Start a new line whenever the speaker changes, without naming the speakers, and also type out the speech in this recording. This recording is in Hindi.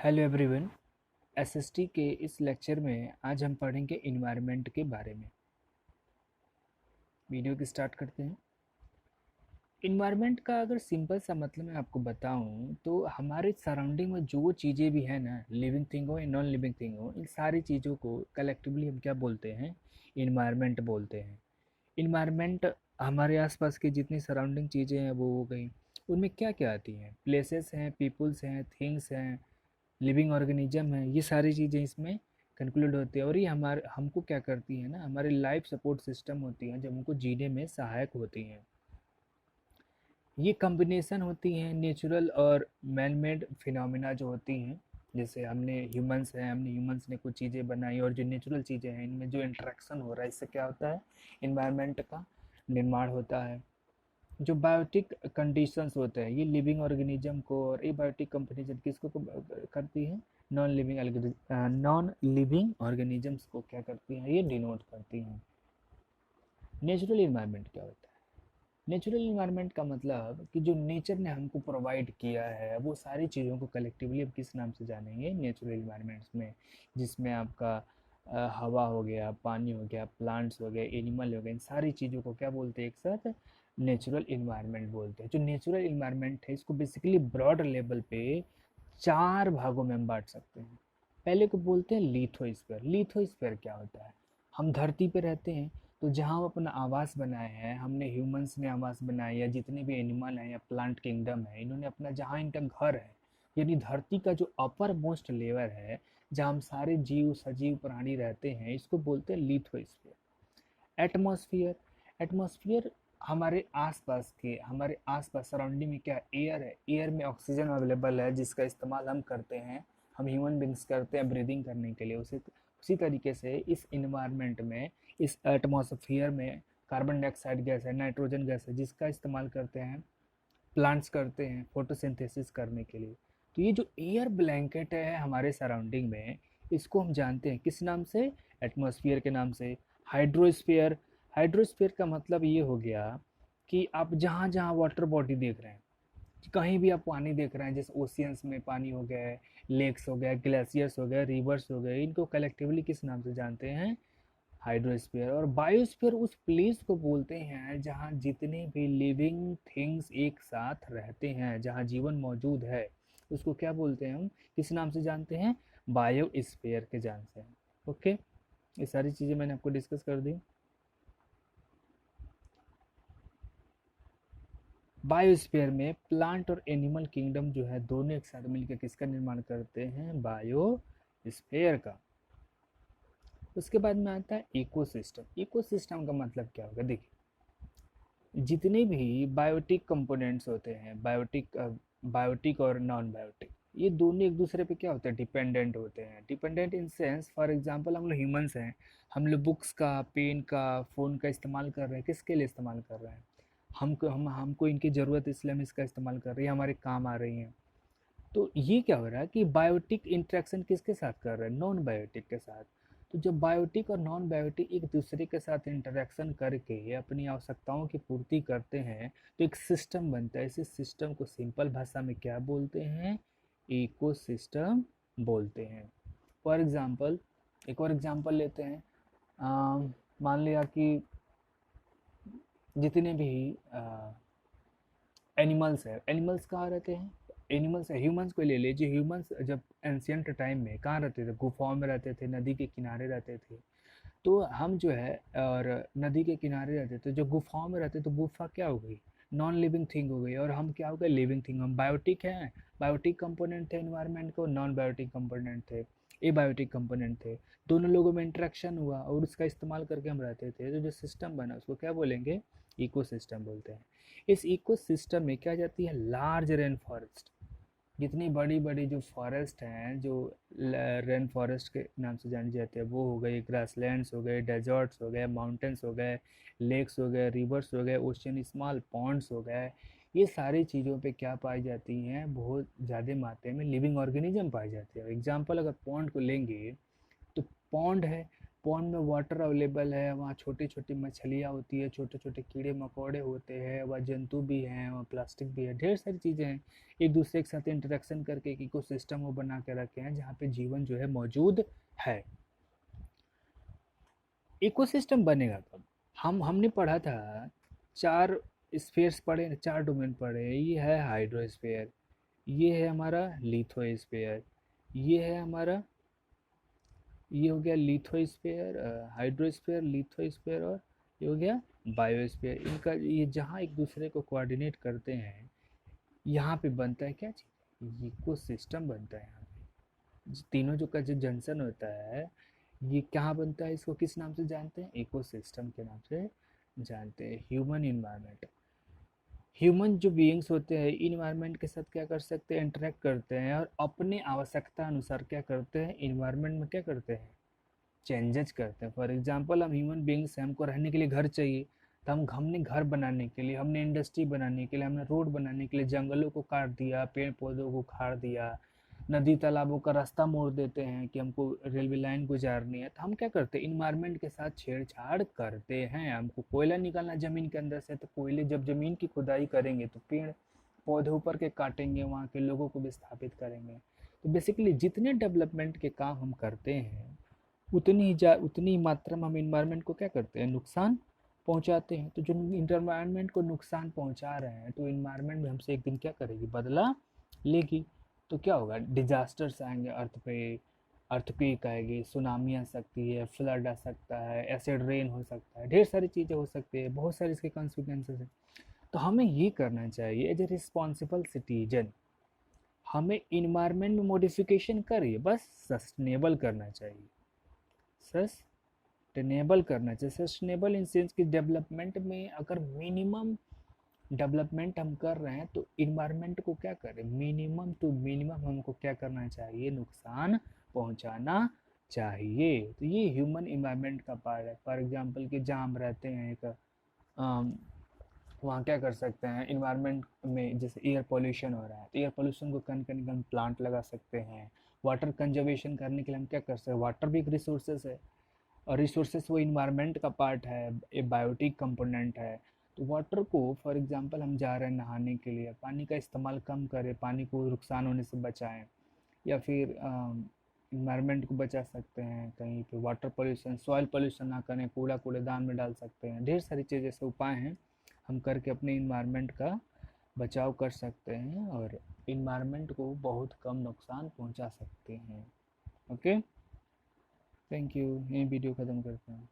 Hello everyone. एसएसटी के इस लेक्चर में आज हम पढ़ेंगे इन्वायरमेंट के बारे में। वीडियो की स्टार्ट करते हैं। इन्वायरमेंट का अगर सिंपल सा मतलब मैं आपको बताऊं तो हमारे सराउंडिंग में जो चीज़ें भी हैं ना, लिविंग थिंग हो या नॉन लिविंग थिंग हो, इन सारी चीज़ों को कलेक्टिवली हम क्या बोलते हैं? इन्वायरमेंट बोलते हैं। इन्वायरमेंट हमारे आसपास की जितनी सराउंडिंग चीज़ें हैं वो हो गई। उनमें क्या क्या आती हैं? प्लेसेस हैं, पीपल्स हैं, थिंग्स हैं, लिविंग ऑर्गेनिज्म है, ये सारी चीज़ें इसमें कंक्लूड होती है और ये हमारे हमको क्या करती है ना, हमारे लाइफ सपोर्ट सिस्टम होती हैं जो हमको जीने में सहायक होती हैं। ये कॉम्बिनेशन होती हैं नेचुरल और मैन मेड फिनोमिना जो होती हैं। जैसे हमने ह्यूमंस ने कुछ चीज़ें बनाई और जो नेचुरल चीज़ें हैं इनमें जो इंटरेक्शन हो रहा है इससे क्या होता है? इन्वायरमेंट का निर्माण होता है। जो बायोटिक कंडीशंस होते हैं ये लिविंग ऑर्गेनिज्म को और एबायोटिक कंडीशन किसको करती है? नॉन लिविंग ऑर्गेनिजम्स को क्या करती हैं? ये डिनोट करती हैं। नेचुरल इन्वायरमेंट क्या होता है? नेचुरल इन्वायरमेंट का मतलब कि जो नेचर ने हमको प्रोवाइड किया है वो सारी चीज़ों को कलेक्टिवली अब किस नाम से जानेंगे? नेचुरल इन्वायरमेंट्स में, जिसमें आपका हवा हो गया, पानी हो गया, प्लांट्स हो गए, एनिमल हो गए, इन सारी चीज़ों को क्या बोलते हैं एक साथ? नेचुरल इन्वायरमेंट बोलते हैं। जो नेचुरल इन्वायरमेंट है इसको बेसिकली ब्रॉड लेवल पे चार भागों में हम बांट सकते हैं। पहले को बोलते हैं लिथोस्फीयर। लिथोस्फीयर क्या होता है? हम धरती पे रहते हैं, तो जहाँ हम अपना आवास बनाए हैं, हमने ह्यूमंस ने आवास बनाए या जितने भी एनिमल हैं या प्लांट किंगडम है, इन्होंने अपना जहाँ इनका घर है, यानी धरती का जो अपर मोस्ट लेयर है जहाँ हम सारे जीव सजीव प्राणी रहते हैं, इसको बोलते हैं लिथोस्फीयर। एटमॉस्फेयर। एटमॉस्फेयर हमारे आसपास सराउंडिंग में क्या एयर है? एयर में ऑक्सीजन अवेलेबल है जिसका इस्तेमाल हम करते हैं, हम ह्यूमन बींग्स करते हैं ब्रीदिंग करने के लिए। उसी तरीके से इस इन्वायरमेंट में, इस एटमॉस्फेयर में कार्बन डाइऑक्साइड गैस है, नाइट्रोजन गैस है, जिसका इस्तेमाल करते हैं प्लांट्स करते हैं फोटोसिंथेसिस करने के लिए। तो ये जो एयर ब्लैंकेट है हमारे सराउंडिंग में, इसको हम जानते हैं किस नाम से? एटमॉस्फेयर के नाम से। हाइड्रोस्फीयर। हाइड्रोस्फीयर का मतलब ये हो गया कि आप जहाँ जहाँ वाटर बॉडी देख रहे हैं, कहीं भी आप पानी देख रहे हैं, जैसे ओशियंस में पानी हो गए, लेक्स हो गए, ग्लेशियर्स हो गए, रिवर्स हो गए, इनको कलेक्टिवली किस नाम से जानते हैं? हाइड्रोस्फीयर। और बायोस्फीयर उस प्लेस को बोलते हैं जहाँ जितने भी लिविंग थिंग्स एक साथ रहते हैं, जहाँ जीवन मौजूद है, उसको क्या बोलते हैं? हम किस नाम से जानते हैं? बायोस्फीयर के जान से। ओके, ये सारी चीज़ें मैंने आपको डिस्कस कर दी। बायोस्फीयर में प्लांट और एनिमल किंगडम जो है दोनों एक साथ मिलकर किसका निर्माण करते हैं? बायोस्फीयर का। उसके बाद में आता है इकोसिस्टम। इकोसिस्टम का मतलब क्या होगा? देखिए, जितने भी बायोटिक कंपोनेंट्स होते हैं, बायोटिक और नॉन बायोटिक, ये दोनों एक दूसरे पे क्या होते हैं? डिपेंडेंट होते हैं। Dependent in sense, for example हम लोग ह्यूमंस हैं, हम लोग बुक्स का, पेन का, फ़ोन का इस्तेमाल कर रहे हैं, किसके लिए इस्तेमाल कर रहे हैं? हमको इनकी ज़रूरत इसलिए हम इसका इस्तेमाल कर रहे हैं, हमारे काम आ रही हैं। तो ये क्या हो रहा है कि बायोटिक इंटरेक्शन किसके साथ कर रहे हैं? नॉन बायोटिक के साथ। तो जब बायोटिक और नॉन बायोटिक एक दूसरे के साथ इंटरेक्शन करके अपनी आवश्यकताओं की पूर्ति करते हैं तो एक सिस्टम बनता है। इसी सिस्टम को सिंपल भाषा में क्या बोलते हैं? इकोसिस्टम बोलते हैं। फॉर एग्जांपल, एक और एग्जांपल लेते हैं। मान लिया कि जितने भी एनिमल्स है, एनिमल्स कहाँ रहते हैं? एनिमल्स है, ह्यूमंस को ले लीजिए। ह्यूमंस जब एंशियंट टाइम में कहाँ रहते थे? गुफाओं में रहते थे, नदी के किनारे रहते थे। तो हम जो है और नदी के किनारे रहते थे, जो गुफाओं में रहते तो गुफा क्या हो गई? नॉन लिविंग थिंग हो गई। और हम क्या हो गए? Living thing. हम बायोटिक हैं, बायोटिक कंपोनेंट थे एनवायरनमेंट को, नॉन बायोटिक कंपोनेंट थे, ए बायोटिक कंपोनेंट थे। दोनों लोगों में इंटरेक्शन हुआ और उसका इस्तेमाल करके हम रहते थे, तो जो सिस्टम बना उसको क्या बोलेंगे? इकोसिस्टम बोलते हैं। इस इकोसिस्टम में क्या जाती है? Large rain forest. जितनी बड़ी बड़ी जो फॉरेस्ट हैं, जो रेन फॉरेस्ट के नाम से जानी जाती है, वो हो गई, ग्रासलैंड्स हो गए, डेजर्ट्स हो गए, माउंटेन्स हो गए, लेक्स हो गए, रिवर्स हो गए, ओशियन स्मॉल पॉन्ड्स हो गए, ये सारी चीज़ों पे क्या पाई जाती हैं? बहुत ज़्यादा मात्रा में लिविंग ऑर्गेनिज्म पाई जाती है। एग्जाम्पल अगर पॉन्ड को लेंगे तो पॉन्ड है, पॉन्ड में वाटर अवेलेबल है, वहाँ छोटी छोटी मछलियाँ होती है, छोटे छोटे कीड़े मकोड़े होते हैं, वहाँ जंतु भी हैं, वहाँ प्लास्टिक भी है, ढेर सारी चीज़ें हैं। एक दूसरे के साथ इंटरेक्शन करके एक इकोसिस्टम वो बना के रखे हैं जहाँ पे जीवन जो है मौजूद है। इकोसिस्टम बनेगा कब? हमने पढ़ा था, चार स्फीयर्स पढ़े, चार डोमेन पढ़े। ये है हाइड्रोस्फीयर, ये है हमारा लिथोस्फीयर, ये है हमारा, ये हो गया लिथोस्फीयर, हाइड्रोस्फीयर, लिथोस्फीयर, और ये हो गया बायोस्फीयर। इनका ये जहाँ एक दूसरे को कोऑर्डिनेट करते हैं, यहाँ पे बनता है क्या चीज़? इको सिस्टम बनता है। यहाँ पे तीनों जो का जो जंक्शन होता है, ये कहाँ बनता है? इसको किस नाम से जानते हैं? इको सिस्टम के नाम से जानते हैं। ह्यूमन इन्वायरमेंट, ह्यूमन जो बीइंग्स होते हैं इन्वायरमेंट के साथ क्या कर सकते हैं? इंटरेक्ट करते हैं, और अपनी आवश्यकता अनुसार क्या करते हैं? इन्वायरमेंट में क्या करते हैं? चेंजेस करते हैं। फॉर एग्जांपल हम ह्यूमन बींग्स हैं, हमको रहने के लिए घर चाहिए, तो हमने घर बनाने के लिए, हमने इंडस्ट्री बनाने के लिए, हमने रोड बनाने के लिए जंगलों को काट दिया, पेड़ पौधों को उखाड़ दिया, नदी तालाबों का रास्ता मोड़ देते हैं कि हमको रेलवे लाइन गुजारनी है। तो हम क्या करते हैं? इन्वायरमेंट के साथ छेड़छाड़ करते हैं। हमको कोयला निकालना ज़मीन के अंदर से, तो कोयले जब ज़मीन की खुदाई करेंगे तो पेड़ पौधे ऊपर के काटेंगे, वहाँ के लोगों को विस्थापित करेंगे। तो बेसिकली जितने डेवलपमेंट के काम हम करते हैं, उतनी ही मात्रा में हम इन्वायरमेंट को क्या करते हैं? नुकसान पहुंचाते हैं। तो जो इन्वायरमेंट को नुकसान पहुंचा रहे हैं, तो इन्वायरमेंट भी हमसे एक दिन क्या करेगी? बदला लेगी। तो क्या होगा? डिजास्टर्स आएंगे अर्थ पे, अर्थक्वेक आएगी, सुनामी आ सकती है, फ्लड आ सकता है, एसिड रेन हो सकता है, ढेर सारी चीज़ें हो सकती है, बहुत सारी इसके कॉन्सिक्वेंसेस हैं। तो हमें ये करना चाहिए एज ए रिस्पॉन्सिबल सिटीजन, हमें इन्वायरमेंट में मॉडिफिकेशन करिए, बस सस्टेनेबल करना चाहिए। सस्टेनेबल करना चाहिए। सस्टेनेबल इन सेंस कि डेवलपमेंट में अगर मिनिमम डेवलपमेंट हम कर रहे हैं, तो इन्वायरमेंट को क्या करें? मिनिमम टू मिनिमम हमको क्या करना चाहिए? नुकसान पहुंचाना चाहिए। तो ये ह्यूमन इन्वायरमेंट का पार्ट है। फॉर एग्जांपल कि जहाँ हम रहते हैं एक वहाँ क्या कर सकते हैं? इन्वायरमेंट में जैसे एयर पोल्यूशन हो रहा है, तो एयर पोल्यूशन को कम करने के लिए हम प्लांट लगा सकते हैं। वाटर कंजर्वेशन करने के लिए हम क्या कर सकते हैं? वाटर भी एक रिसोर्सेस है, और रिसोर्सेस वो इन्वायरमेंट का पार्ट है, ए बायोटिक कंपोनेंट है। तो वाटर को फॉर एग्जांपल हम जा रहे हैं नहाने के लिए, पानी का इस्तेमाल कम करें, पानी को नुकसान होने से बचाएं, या फिर इन्वायरमेंट को बचा सकते हैं। कहीं पे वाटर पोल्यूशन, सॉइल पोल्यूशन ना करें, कूड़ा कूड़ेदान में डाल सकते हैं। ढेर सारी चीज़ ऐसे उपाय हैं हम करके अपने इन्वायरमेंट का बचाव कर सकते हैं, और इन्वायरमेंट को बहुत कम नुकसान पहुंचा सकते हैं। Okay, thank you. यही वीडियो ख़त्म करते हैं।